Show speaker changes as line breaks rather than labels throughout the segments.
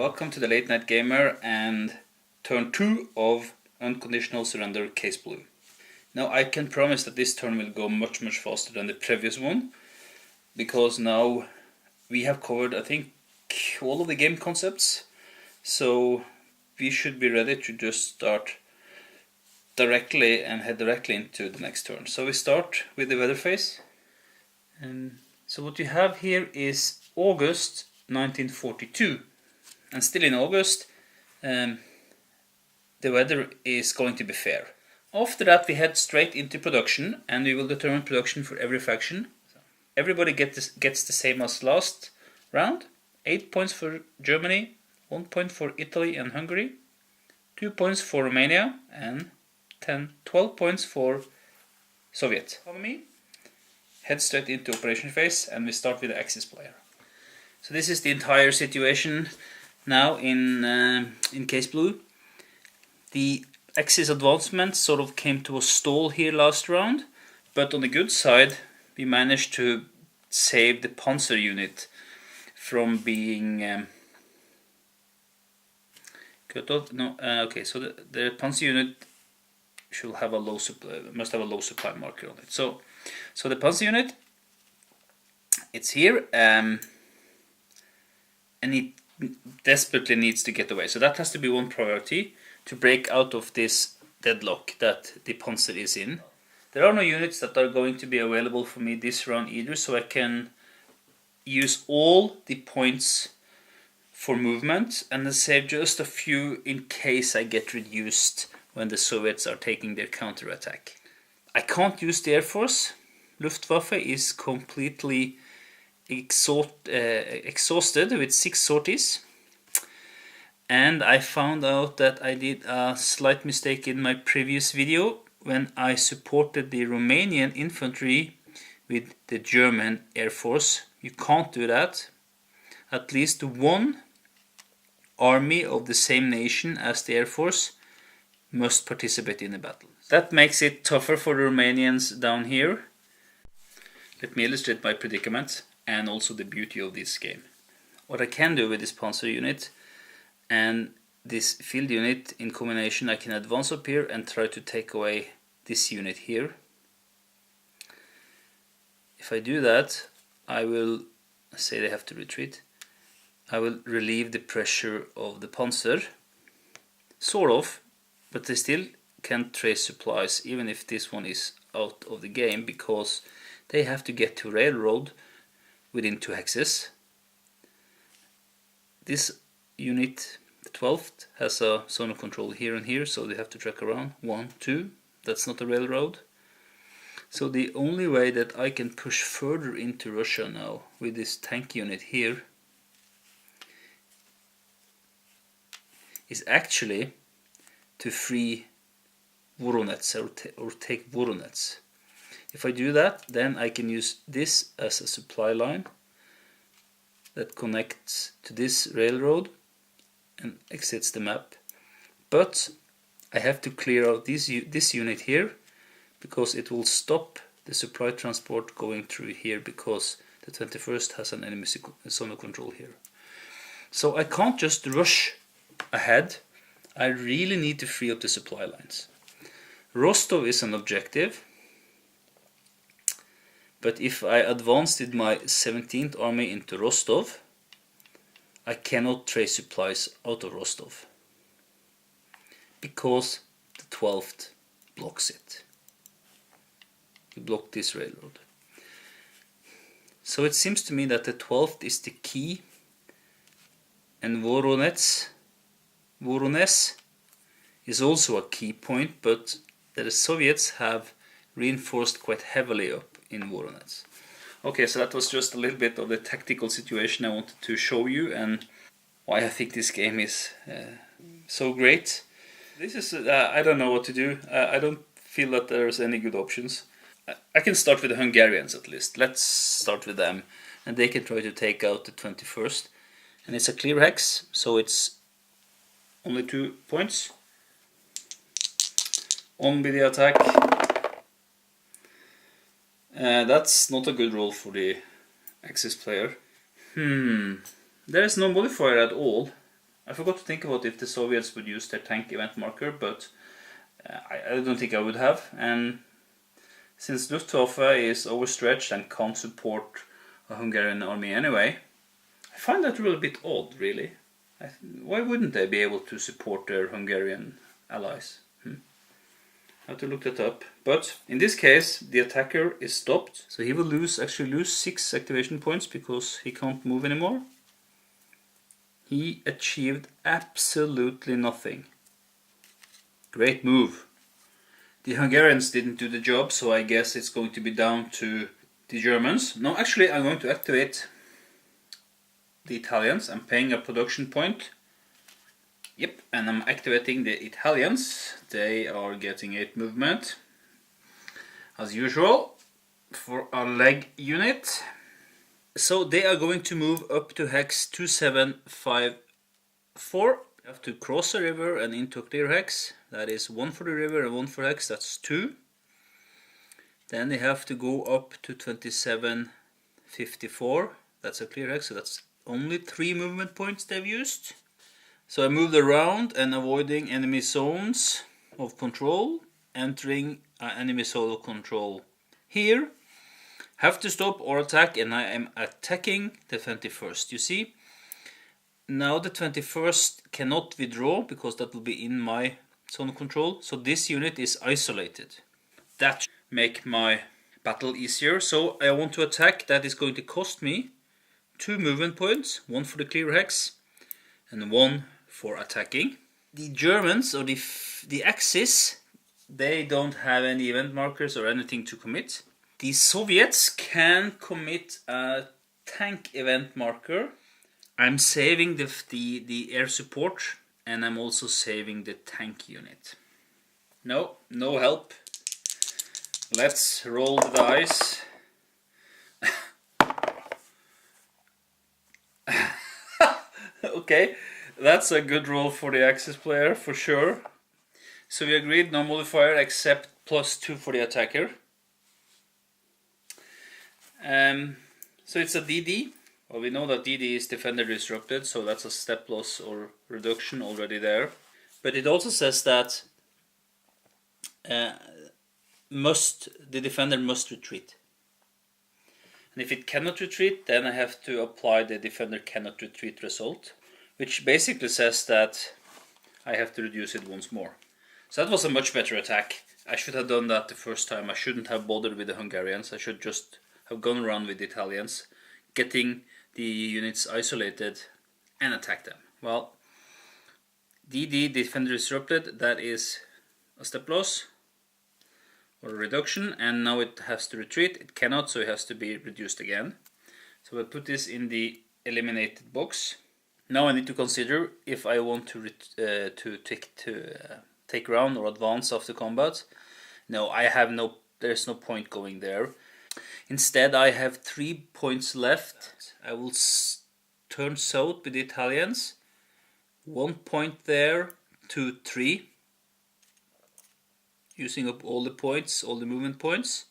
Welcome to the Late Night Gamer and turn 2 of Unconditional Surrender Case Blue. Now I can promise that this turn will go much faster than the previous one, because now we have covered, I think, all of the game concepts, so we should be ready to just start directly and head directly into the next turn. So we start with the weather phase, and so what you have here is August 1942, and still in August the weather is going to be fair. After that we head straight into production, and we will determine production for every faction. Everybody gets the same as last round. 8 points for Germany, 1 point for Italy and Hungary, 2 points for Romania, and 12 points for Soviet. Economy. Head straight into operation phase, and we start with the Axis player. So this is the entire situation now in Case Blue. The Axis advancement sort of came to a stall here last round, but on the good side we managed to save the Panzer unit from being cut off. No, okay, so the Panzer unit should have a low supply, must have a low supply marker on it. So the Panzer unit, it's here, and it desperately needs to get away. So that has to be one priority, to break out of this deadlock that the Panzer is in. There are no units that are going to be available for me this round either, so I can use all the points for movement and then save just a few in case I get reduced when the Soviets are taking their counterattack. I can't use the Air Force. Luftwaffe is completely exhausted with 6 sorties. And I found out that I did a slight mistake in my previous video when I supported the Romanian infantry with the German Air Force. You can't do that. At least one army of the same nation as the Air Force must participate in the battle. That makes it tougher for the Romanians down here. Let me illustrate my predicament and also the beauty of this game. What I can do with this Panzer unit and this field unit in combination, I can advance up here and try to take away this unit here. If I do that, I will say they have to retreat. I will relieve the pressure of the Panzer, sort of, but they still can't trace supplies even if this one is out of the game, because they have to get to railroad within 2 hexes. This unit, the 12th, has a zone of control here and here, so they have to track around 1, 2. That's not a railroad. So the only way that I can push further into Russia now with this tank unit here is actually to free Voronezh or take Voronezh. If I do that, then I can use this as a supply line that connects to this railroad and exits the map. But I have to clear out this unit here, because it will stop the supply transport going through here, because the 21st has an enemy zone of control here. So I can't just rush ahead. I really need to free up the supply lines. Rostov is an objective, but if I advance with my 17th army into Rostov, I cannot trace supplies out of Rostov, because the 12th blocks it. You block this railroad. So it seems to me that the 12th is the key, and Voronezh is also a key point, but the Soviets have reinforced quite heavily up in Voronezh. Okay, so that was just a little bit of the tactical situation I wanted to show you, and why I think this game is so great. This is, I don't know what to do. I don't feel that there's any good options. I can start with the Hungarians at least. Let's start with them, and they can try to take out the 21st. And it's a clear hex, so it's only 2 points. On with the attack. That's not a good roll for the Axis player. There is no modifier at all. I forgot to think about if the Soviets would use their tank event marker, but I don't think I would have. And since Luftwaffe is overstretched and can't support a Hungarian army anyway, I find that rule a bit odd, really. Why wouldn't they be able to support their Hungarian allies? I have to look that up. But in this case, the attacker is stopped, so he will actually lose 6 activation points because he can't move anymore. He achieved absolutely nothing. Great move. The Hungarians didn't do the job, so I guess it's going to be down to the Germans. No, actually I'm going to activate the Italians. I'm paying a production point. Yep, and I'm activating the Italians. They are getting 8 movement, as usual, for a leg unit. So they are going to move up to hex 2754. You have to cross a river and into a clear hex. That is 1 for the river and 1 for hex, that's 2. Then they have to go up to 2754. That's a clear hex, so that's only 3 movement points they've used. So I moved around and avoiding enemy zones of control, entering an enemy zone of control here. Have to stop or attack, and I am attacking the 21st. You see, now the 21st cannot withdraw because that will be in my zone of control. So this unit is isolated. That should make my battle easier. So I want to attack. That is going to cost me 2 movement points, 1 for the clear hex and 1 for attacking. The Germans, or the Axis, they don't have any event markers or anything to commit. The Soviets can commit a tank event marker. I'm saving the air support, and I'm also saving the tank unit. No help. Let's roll the dice. Okay, that's a good roll for the Axis player for sure. So we agreed no modifier except +2 for the attacker. So it's a DD. Well, we know that DD is defender disrupted, so that's a step loss or reduction already there. But it also says that the defender must retreat. And if it cannot retreat, then I have to apply the defender cannot retreat result, which basically says that I have to reduce it once more. So that was a much better attack. I should have done that the first time. I shouldn't have bothered with the Hungarians. I should just have gone around with the Italians, getting the units isolated and attack them. Well, DD, defender disrupted, that is a step loss or a reduction, and now it has to retreat. It cannot, so it has to be reduced again. So we'll put this in the eliminated box. Now I need to consider if I want to take ground or advance after combat. No, there's no point going there. Instead, I have 3 points left. I will turn south with the Italians. 1 point there, 2, 3. Using up all the points, all the movement points.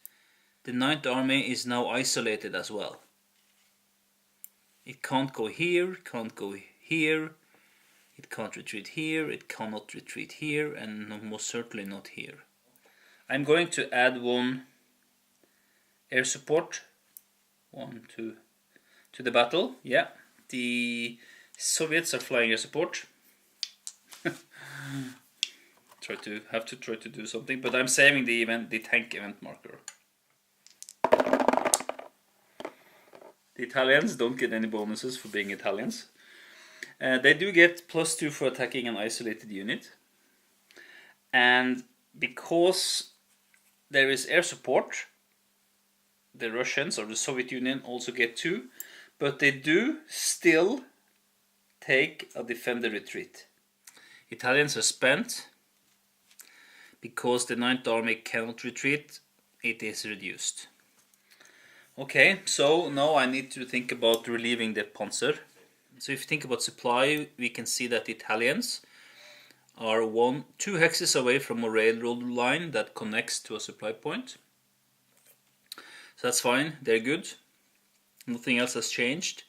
The 9th Army is now isolated as well. It can't go here, can't go here. It can't retreat here, it cannot retreat here, and most certainly not here. I'm going to add 1 air support, 1 to the battle. Yeah, the Soviets are flying air support. Have to try to do something, but I'm saving the tank event marker. The Italians don't get any bonuses for being Italians. They do get +2 for attacking an isolated unit, and because there is air support, the Russians or the Soviet Union also get 2, but they do still take a defender retreat. Italians are spent. Because the 9th Army cannot retreat, it is reduced. Okay, so now I need to think about relieving the Panzer. So if you think about supply, we can see that the Italians are 2 hexes away from a railroad line that connects to a supply point. So that's fine, they're good. Nothing else has changed.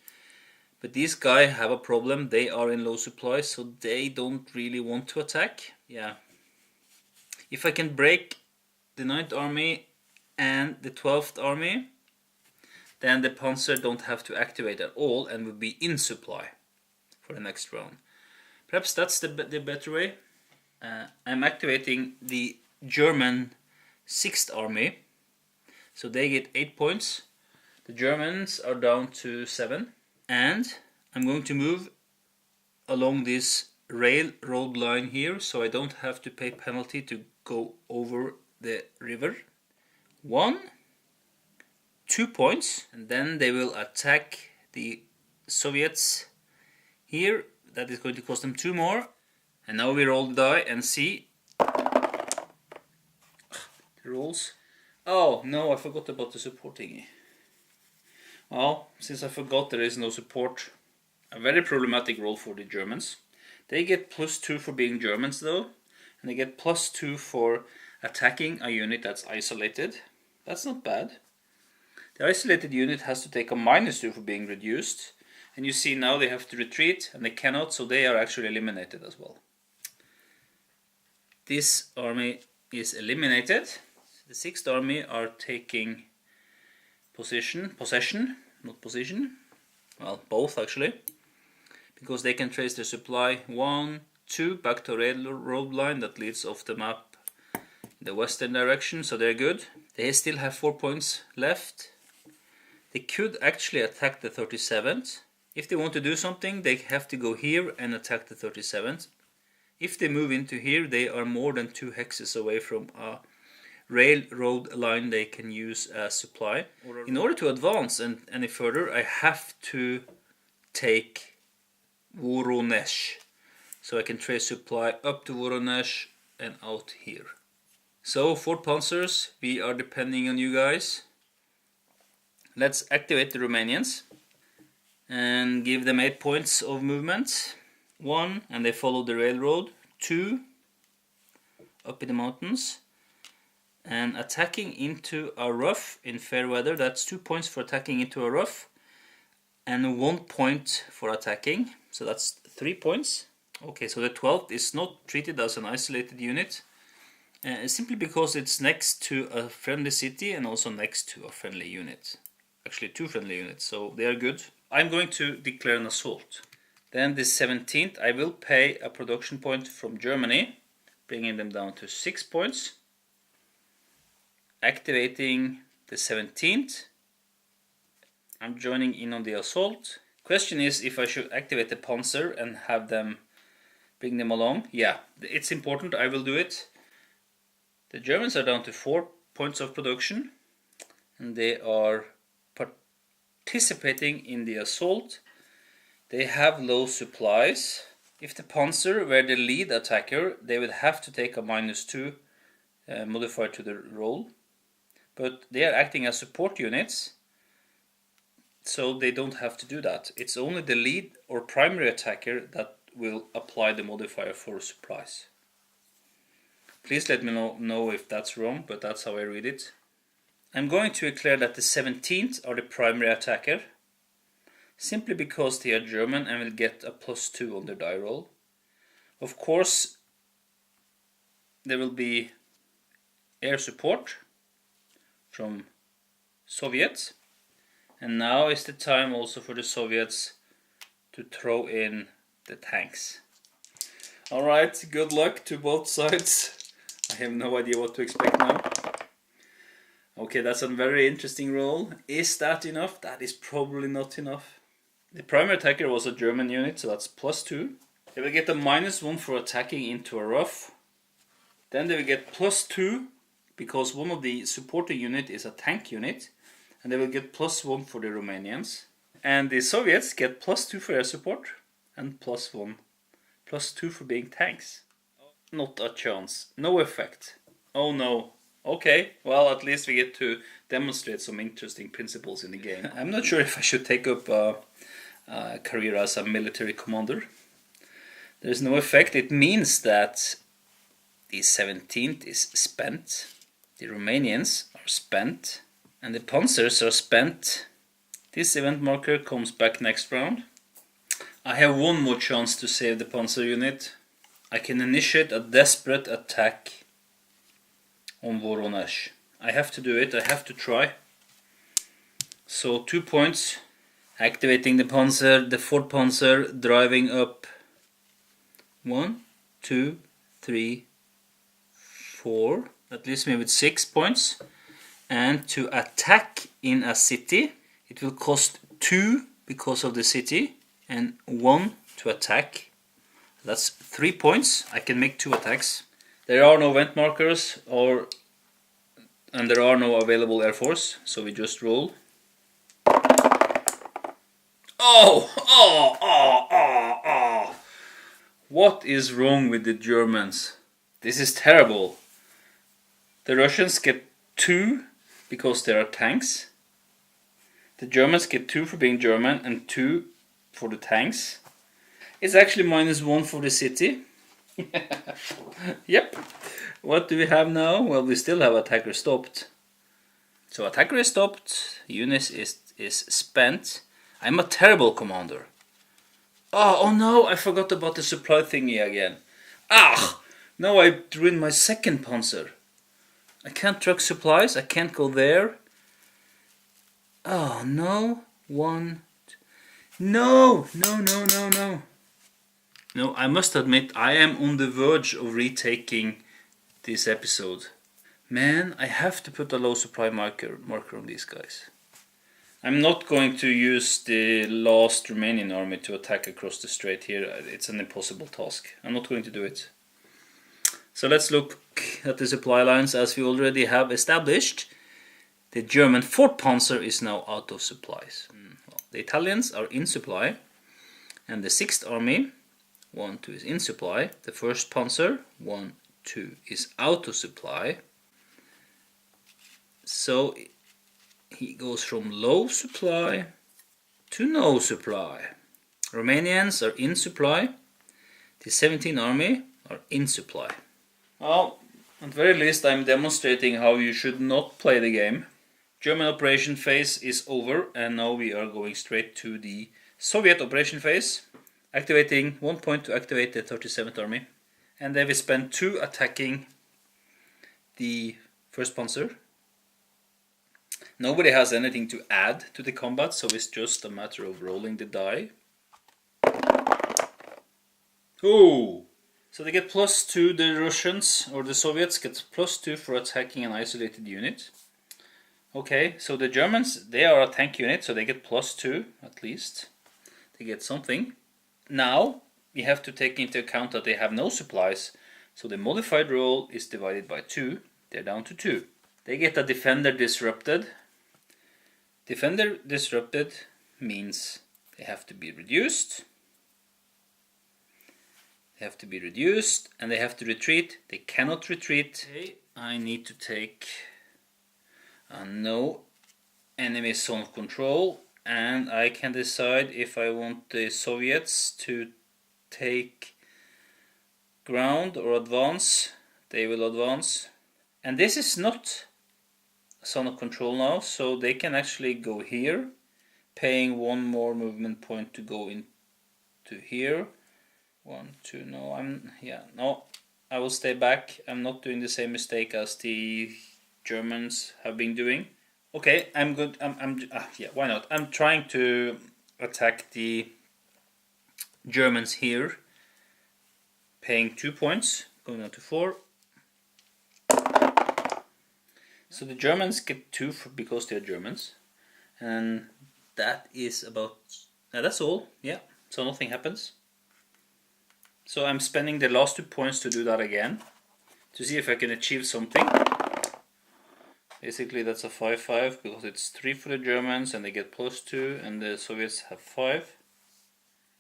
But these guys have a problem. They are in low supply, so they don't really want to attack. Yeah. If I can break the 9th Army and the 12th Army, then the Panzer don't have to activate at all and will be in supply for the next round. Perhaps that's the better way. I'm activating the German 6th Army, so they get 8 points. The Germans are down to 7, and I'm going to move along this railroad line here, so I don't have to pay penalty to go over the river. 1, 2 points, and then they will attack the Soviets here. That is going to cost them 2 more. And now we roll the die and see. The rolls. Oh no, I forgot about the support thingy. Well, since I forgot, there is no support. A very problematic roll for the Germans. They get +2 for being Germans though, and they get +2 for attacking a unit that's isolated. That's not bad. The isolated unit has to take a -2 for being reduced, and you see now they have to retreat and they cannot, so they are actually eliminated as well. This army is eliminated. The 6th Army are taking possession, not position. Well, both actually, because they can trace their supply 1, 2 back to a railroad line that leads off the map in the western direction, so they're good. They still have 4 points left. They could actually attack the 37th. If they want to do something, they have to go here and attack the 37th. If they move into here, they are more than 2 hexes away from a railroad line they can use as supply. In order to advance any further, I have to take Voronezh, so I can trace supply up to Voronezh and out here. So for Panzers, we are depending on you guys. Let's activate the Romanians and give them 8 points of movement. 1, and they follow the railroad. 2, up in the mountains and attacking into a rough in fair weather. That's 2 points for attacking into a rough and 1 point for attacking, so that's 3 points. Okay, so the 12th is not treated as an isolated unit simply because it's next to a friendly city and also next to a friendly unit. Actually 2 friendly units, so they are good. I'm going to declare an assault. Then the 17th, I will pay a production point from Germany, bringing them down to 6 points. Activating the 17th. I'm joining in on the assault. Question is if I should activate the Panzer and have them bring them along. Yeah, it's important, I will do it. The Germans are down to 4 points of production, and they are participating in the assault. They have low supplies. If the Panzer were the lead attacker, they would have to take a -2 modifier to the roll. But they are acting as support units, so they don't have to do that. It's only the lead or primary attacker that will apply the modifier for supplies. Please let me know if that's wrong, but that's how I read it. I'm going to declare that the 17th are the primary attacker, simply because they are German and will get a +2 on their die roll. Of course, there will be air support from Soviets, and now is the time also for the Soviets to throw in the tanks. Alright, good luck to both sides. I have no idea what to expect now. Okay, that's a very interesting roll. Is that enough? That is probably not enough. The primary attacker was a German unit, so that's +2. They will get a -1 for attacking into a rough. Then they will get +2 because one of the supporting unit is a tank unit, and they will get +1 for the Romanians. And the Soviets get +2 for air support and +1, +2 for being tanks. Not a chance. No effect. Oh no. Okay, well at least we get to demonstrate some interesting principles in the game. I'm not sure if I should take up a career as a military commander. There's no effect. It means that the 17th is spent, the Romanians are spent, and the Panzers are spent. This event marker comes back next round. I have one more chance to save the Panzer unit. I can initiate a desperate attack on Voronezh. I have to do it, I have to try. So 2 points. Activating the Panzer, the 4th Panzer, driving up 1, 2, 3, 4. That leaves me with 6 points. And to attack in a city, it will cost 2 because of the city and 1 to attack. That's 3 points. I can make 2 attacks. There are no vent markers and there are no available air force, so we just roll. Oh! What is wrong with the Germans? This is terrible. The Russians get 2 because there are tanks. The Germans get 2 for being German and 2 for the tanks. It's actually -1 for the city. Yep. What do we have now? Well, we still have attacker stopped. So attacker is stopped. Unit is spent. I'm a terrible commander. Oh no, I forgot about the supply thingy again. Now I ruined my 2nd Panzer. I can't truck supplies, I can't go there. Oh no, No, I must admit I am on the verge of retaking this episode. Man, I have to put a low supply marker on these guys. I'm not going to use the last Romanian army to attack across the strait here. It's an impossible task. I'm not going to do it. So let's look at the supply lines as we already have established. The German 4th Panzer is now out of supplies. Well, the Italians are in supply. And the 6th Army, 1, 2 is in supply. The 1st Panzer, 1, 2 is out of supply. So he goes from low supply to no supply. Romanians are in supply. The 17th Army are in supply. Well, at the very least I'm demonstrating how you should not play the game. German operation phase is over and now we are going straight to the Soviet operation phase. Activating 1 point to activate the 37th Army. And then we spend 2 attacking the 1st Panzer. Nobody has anything to add to the combat, so it's just a matter of rolling the die. Oh! So they get +2, the Russians, or the Soviets get +2 for attacking an isolated unit. Okay, so the Germans, they are a tank unit, so they get +2 at least. They get something. Now, we have to take into account that they have no supplies, so the modified roll is divided by 2. They're down to 2. They get a defender disrupted. Defender disrupted means they have to be reduced. They have to be reduced and they have to retreat. They cannot retreat. Okay, I need to take a no enemy zone of control, and I can decide if I want the Soviets to take ground or advance. They will advance. And this is not a zone of control now, so they can actually go here, paying 1 more movement point to go into here. 1, 2, no, I will stay back. I'm not doing the same mistake as the Germans have been doing. Okay, I'm good. Yeah, why not? I'm trying to attack the Germans here, paying 2 points, going down to 4. So the Germans get 2 because they're Germans, and that is about. That's all. Yeah. So nothing happens. So I'm spending the last 2 points to do that again, to see if I can achieve something. Basically that's a 5-5 because it's 3 for the Germans and they get +2, and the Soviets have 5.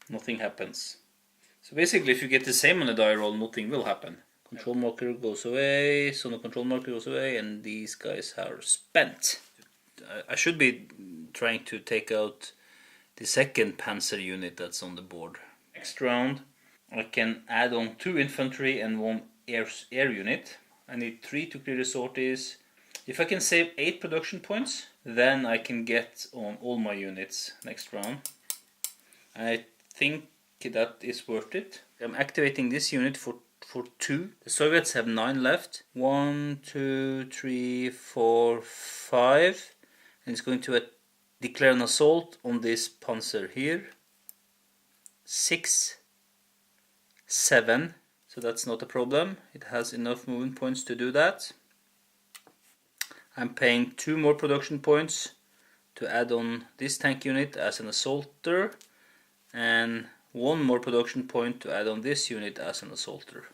Nothing happens. So basically if you get the same on the die roll, nothing will happen. Control marker goes away, so the control marker goes away, and these guys are spent. I should be trying to take out the 2nd Panzer unit that's on the board. Next round I can add on 2 infantry and 1 air unit. I need 3 to clear the sorties. If I can save 8 production points, then I can get on all my units next round. I think Okay, that is worth it. I'm activating this unit for 2. The Soviets have 9 left. 1, 2, 3, 4, 5. And it's going to declare an assault on this panzer here. 6, 7. So that's not a problem. It has enough movement points to do that. I'm paying 2 more production points to add on this tank unit as an assaulter, and 1 more production point to add on this unit as an assaulter.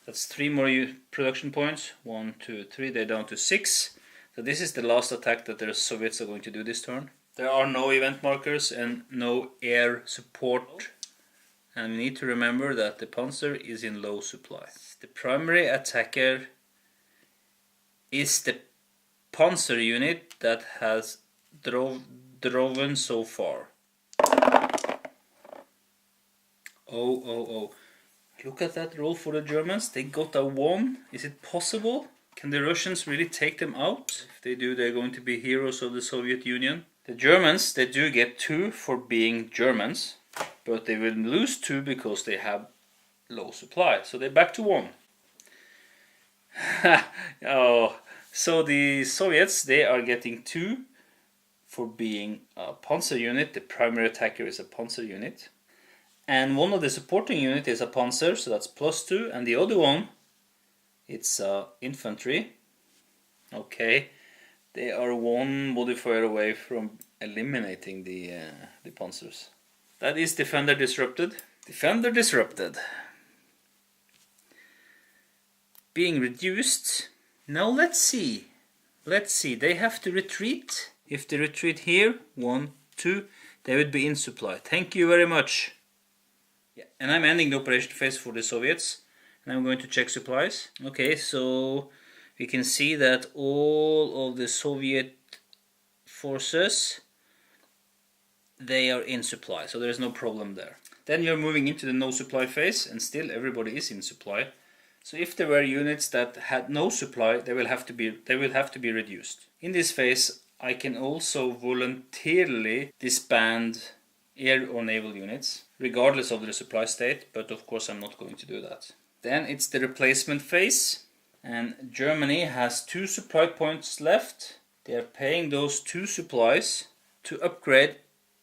That's 3 more production points. 1, 2, 3. They're down to 6. So this is the last attack that the Soviets are going to do this turn. There are no event markers and no air support. And we need to remember that the Panzer is in low supply. The primary attacker is the Panzer unit that has driven so far. Oh. Look at that roll for the Germans. They got a 1. Is it possible? Can the Russians really take them out? If they do, they're going to be heroes of the Soviet Union. The Germans, they do get 2 for being Germans, but they will lose 2 because they have low supply. So they're back to 1. Oh, so the Soviets, they are getting 2 for being a Panzer unit. The primary attacker is a Panzer unit. And one of the supporting unit is a Panzer, so that's +2. And the other one, it's infantry. Okay, they are 1 modifier away from eliminating the Panzers. That is Defender Disrupted. Defender Disrupted. Being reduced. Now let's see. They have to retreat. If they retreat here, 1, 2, they would be in supply. Thank you very much. Yeah, and I'm ending the operation phase for the Soviets, and I'm going to check supplies. Okay, so we can see that all of the Soviet forces, they are in supply, so there's no problem there. Then you're moving into the no supply phase, and still everybody is in supply. So if there were units that had no supply, they will have to be reduced. In this phase, I can also voluntarily disband air or naval units, regardless of their supply state, but of course I'm not going to do that. Then it's the replacement phase, and Germany has 2 supply points left. They are paying those 2 supplies to upgrade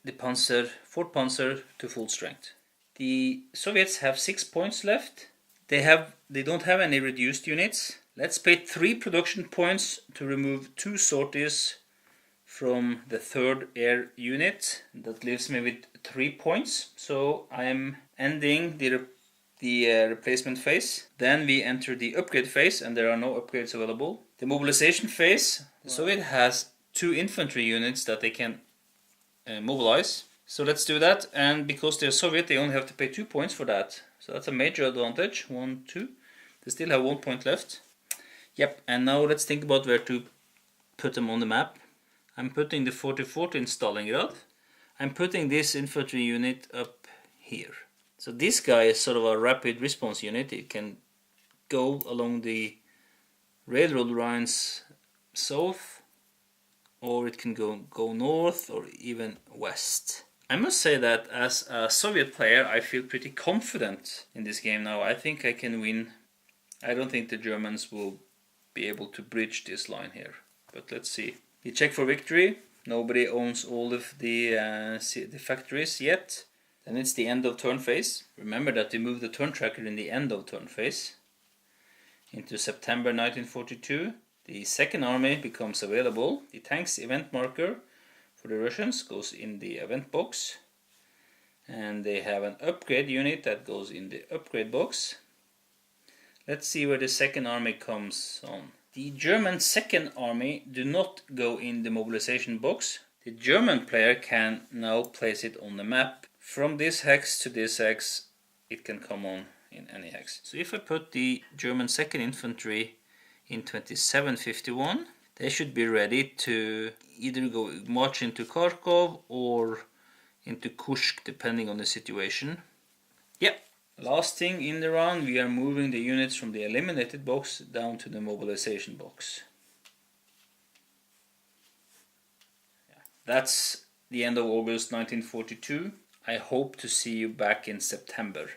the Panzer, 4th Panzer to full strength. The Soviets have 6 points left. They don't have any reduced units. Let's pay 3 production points to remove 2 sorties from the 3rd air unit. That leaves me with 3 points. So I'm ending the replacement phase. Then we enter the upgrade phase, and there are no upgrades available. The mobilization phase. The Soviet has 2 infantry units that they can mobilize. So let's do that, and because they're Soviet, they only have to pay 2 points for that. So that's a major advantage. 1, 2. They still have 1 point left. Yep, and now let's think about where to put them on the map. I'm putting the 44th in Stalingrad. I'm putting this infantry unit up here. So this guy is sort of a rapid response unit. It can go along the railroad lines south, or it can go north or even west. I must say that as a Soviet player, I feel pretty confident in this game now. I think I can win. I don't think the Germans will be able to bridge this line here, but let's see. We check for victory. Nobody owns all of the factories yet. Then it's the end of turn phase. Remember that we moved the turn tracker in the end of turn phase into September 1942. The second army becomes available. The tanks event marker for the Russians goes in the event box, and they have an upgrade unit that goes in the upgrade box. Let's see where the second army comes on. The German second army do not go in the mobilization box. The German player can now place it on the map. From this hex to this hex, it can come on in any hex. So if I put the German 2nd Infantry in 2751, they should be ready to either go march into Kharkov or into Kursk, depending on the situation. Yep. Last thing in the round, we are moving the units from the eliminated box down to the mobilization box. Yeah. That's the end of August 1942. I hope to see you back in September.